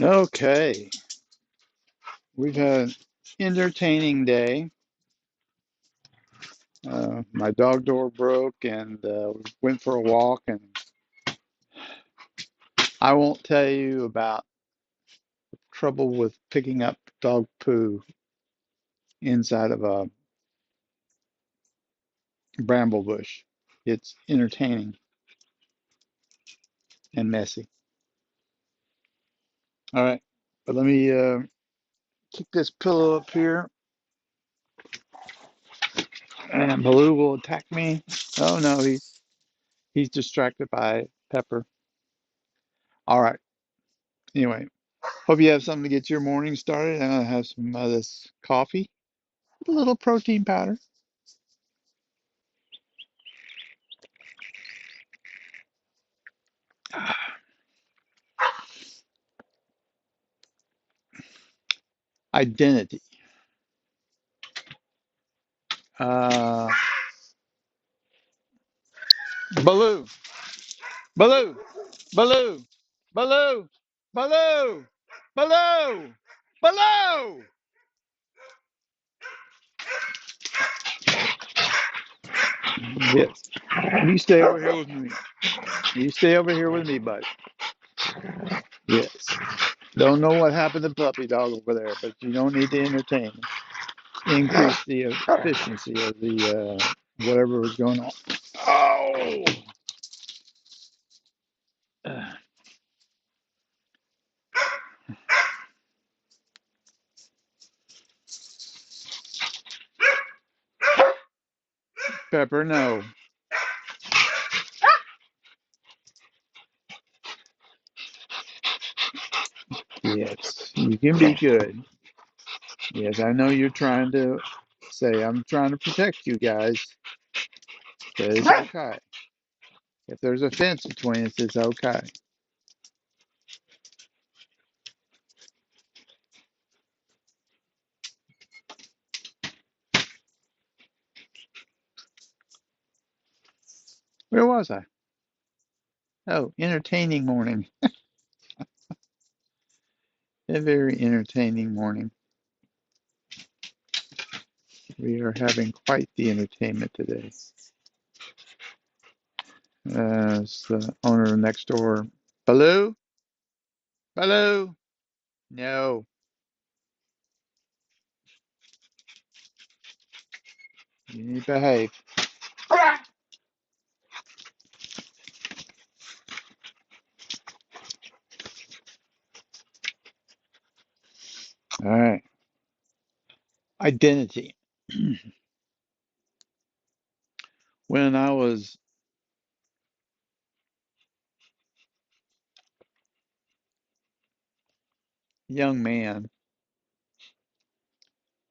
Okay, we've had an entertaining day. My dog door broke, and we went for a walk. And I won't tell you about trouble with picking up dog poo inside of a bramble bush. It's entertaining and messy. All right, but let me kick this pillow up here, and Baloo will attack me. Oh no, he's distracted by Pepper. All right. Anyway, hope you have something to get your morning started. I'm gonna have some of this coffee, a little protein powder. Identity. Uh, Baloo, Baloo, Baloo, Baloo, Baloo, Baloo, Baloo. Yes. You stay over here with me. You stay over here with me, bud. Yes. Don't know what happened to puppy dog over there, but you don't need to entertain him. Increase the efficiency of the whatever was going on. Oh. Pepper, no. Yes, you can be good. Yes, I know you're trying to say I'm trying to protect you guys, but it's okay. If there's a fence between us, it's okay. Where was I? Oh, entertaining morning. A very entertaining morning. We are having quite the entertainment today. It's the owner next door. Baloo? Baloo? No, you need to behave. All right. Identity. When I was a young man,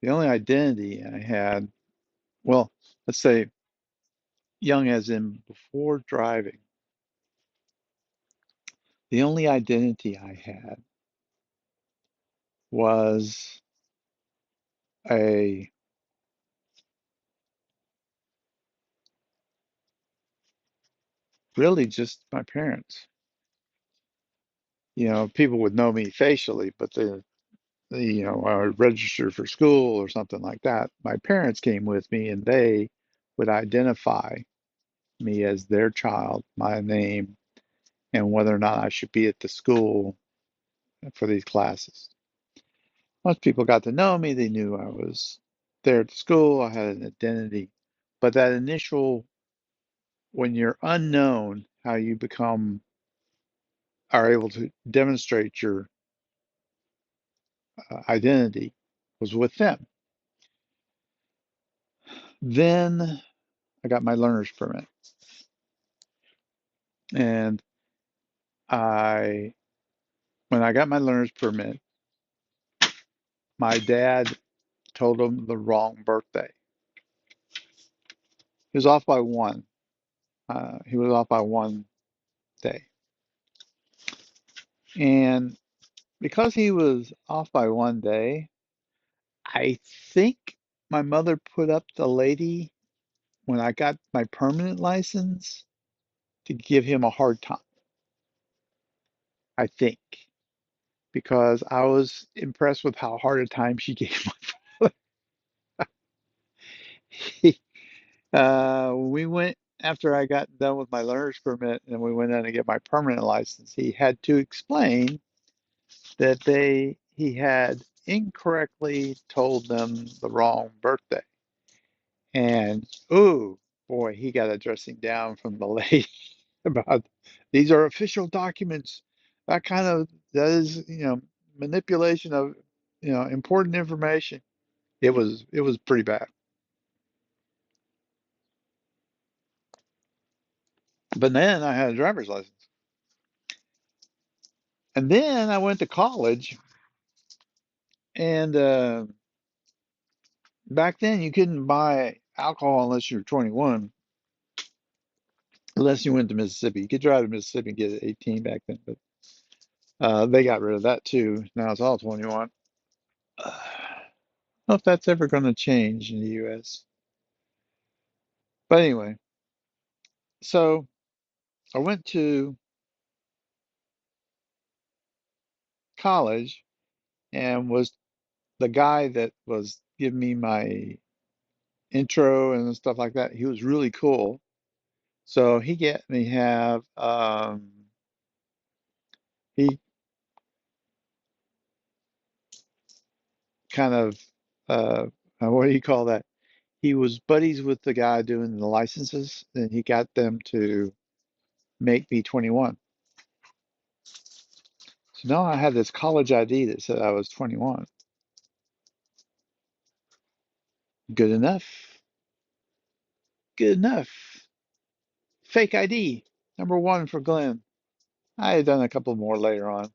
the only identity I had, well, let's say young as in before driving, the only identity I had was a really just my parents. People would know me facially, but I would register for school or something like that. My parents came with me and they would identify me as their child, my name, and whether or not I should be at the school for these classes. Once people got to know me, they knew I was there at the school, I had an identity. But that initial, when you're unknown, how you are able to demonstrate your identity was with them. Then I got my learner's permit. And I, when I got my learner's permit, my dad told him the wrong birthday. He was off by one. He was off by one day. And because he was off by one day, I think my mother put up the lady when I got my permanent license to give him a hard time. I think. because I was impressed with how hard a time she gave my father. We went after I got done with my learner's permit and we went in to get my permanent license. He had to explain that he had incorrectly told them the wrong birthday. And oh boy, he got a dressing down from the lady about these are official documents. That is, manipulation of, important information. It was pretty bad. But then I had a driver's license. And then I went to college, and back then you couldn't buy alcohol unless you were 21, unless you went to Mississippi. You could drive to Mississippi and get 18 back then, but they got rid of that too. Now it's all 21. I don't know if that's ever going to change in the U.S. But anyway, so I went to college and was the guy that was giving me my intro and stuff like that. He was really cool. So he get me have he kind of uh what do you call that? He was buddies with the guy doing the licenses, and he got them to make me 21. So now I had this college ID that said I was 21. Good enough. Good enough. Fake ID. Number one for Glenn. I had done a couple more later on,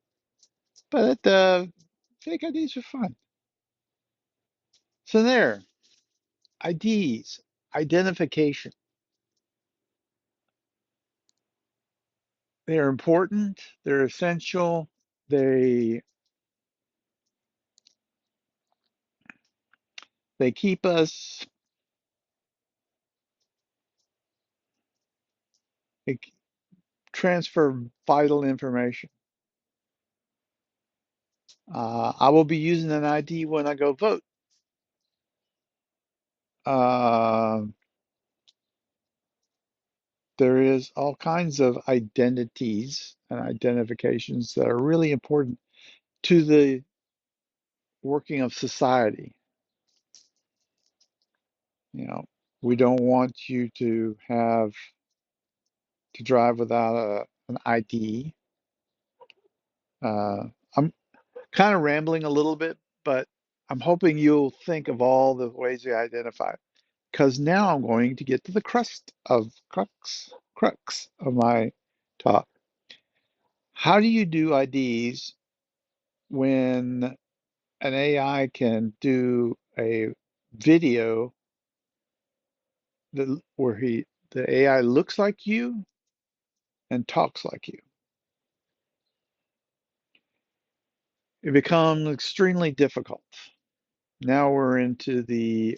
but fake IDs are fun. So there, IDs, identification. They're important. They're essential. They they keep us. They transfer vital information. I will be using an ID when I go vote. Uh, there is all kinds of identities and identifications that are really important to the working of society. You know, we don't want you to drive without an ID. I'm kind of rambling a little bit, but I'm hoping you'll think of all the ways you identify. Because now I'm going to get to the crux of my talk. How do you do IDs when an AI can do a video where the AI looks like you and talks like you? It becomes extremely difficult. Now we're into the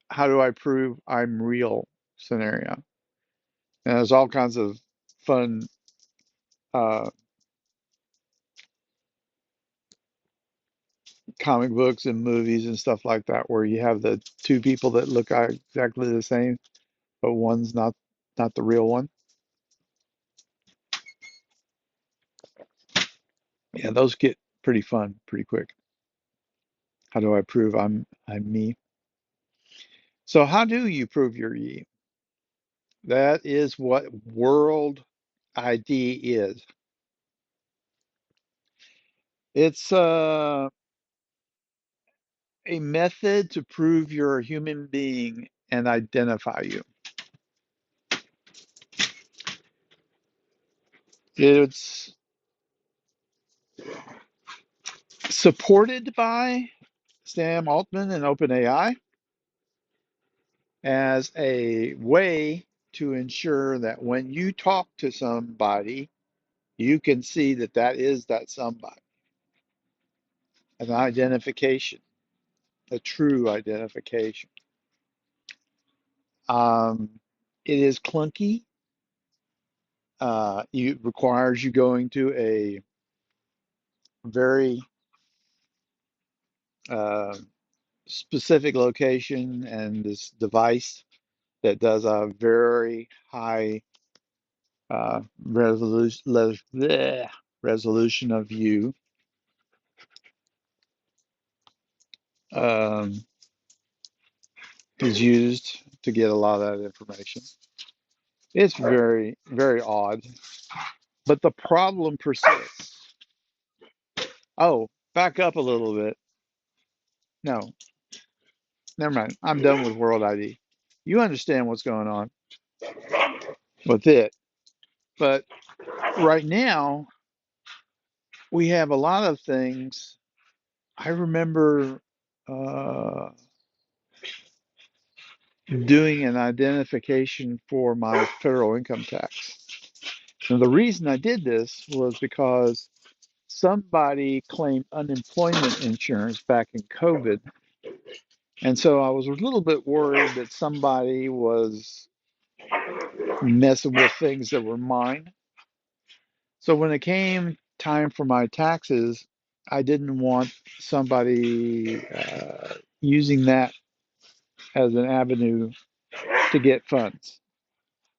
how do I prove I'm real scenario. And there's all kinds of fun uh, comic books and movies and stuff like that where you have the two people that look exactly the same, but one's not the real one. Yeah, those get pretty fun pretty quick. How do I prove I'm me? So how do you prove you're ye? That is what World ID is. It's a method to prove you're a human being and identify you. It's supported by Sam Altman and OpenAI as a way to ensure that when you talk to somebody, you can see that that is that somebody, an identification, a true identification. Um, it is clunky. It requires you going to very uh, specific location and this device that does a very high resolution of view um, is used to get a lot of that information. It's very, very odd, but the problem persists. Oh, back up a little bit. No, never mind. I'm done with World ID. You understand what's going on with it. But right now, we have a lot of things. I remember uh, doing an identification for my federal income tax. And the reason I did this was because somebody claimed unemployment insurance back in COVID. And so I was a little bit worried that somebody was messing with things that were mine. So when it came time for my taxes, I didn't want somebody using that as an avenue to get funds.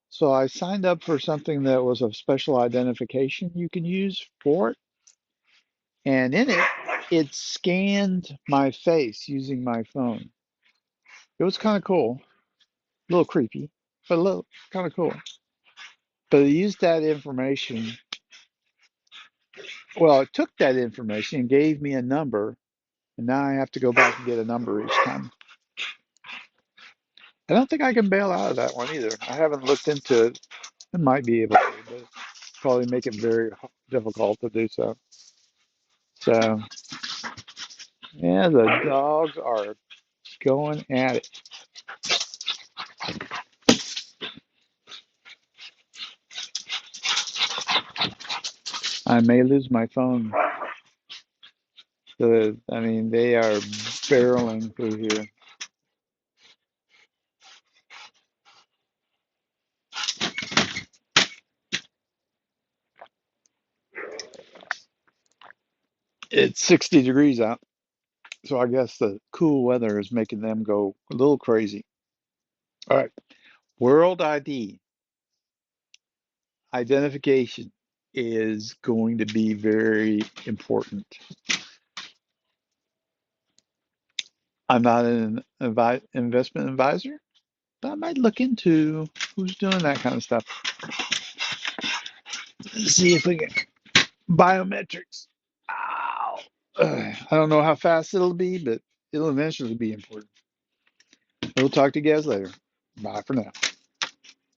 So I signed up for something that was a special identification you can use for it. And in it, it scanned my face using my phone. It was kind of cool, a little creepy, but a little kind of cool. But it used that information. Well, it took that information and gave me a number, and now I have to go back and get a number each time. I don't think I can bail out of that one either. I haven't looked into it. I might be able to, but probably make it very difficult to do so. So, yeah, the dogs are going at it. I may lose my phone. I mean, they are barreling through here. It's 60 degrees out, so I guess the cool weather is making them go a little crazy. All right, World ID identification is going to be very important. I'm not an investment advisor, but I might look into who's doing that kind of stuff. Let's see if we can biometrics. Ow. I don't know how fast it'll be, but it'll eventually be important. We'll talk to you guys later. Bye for now.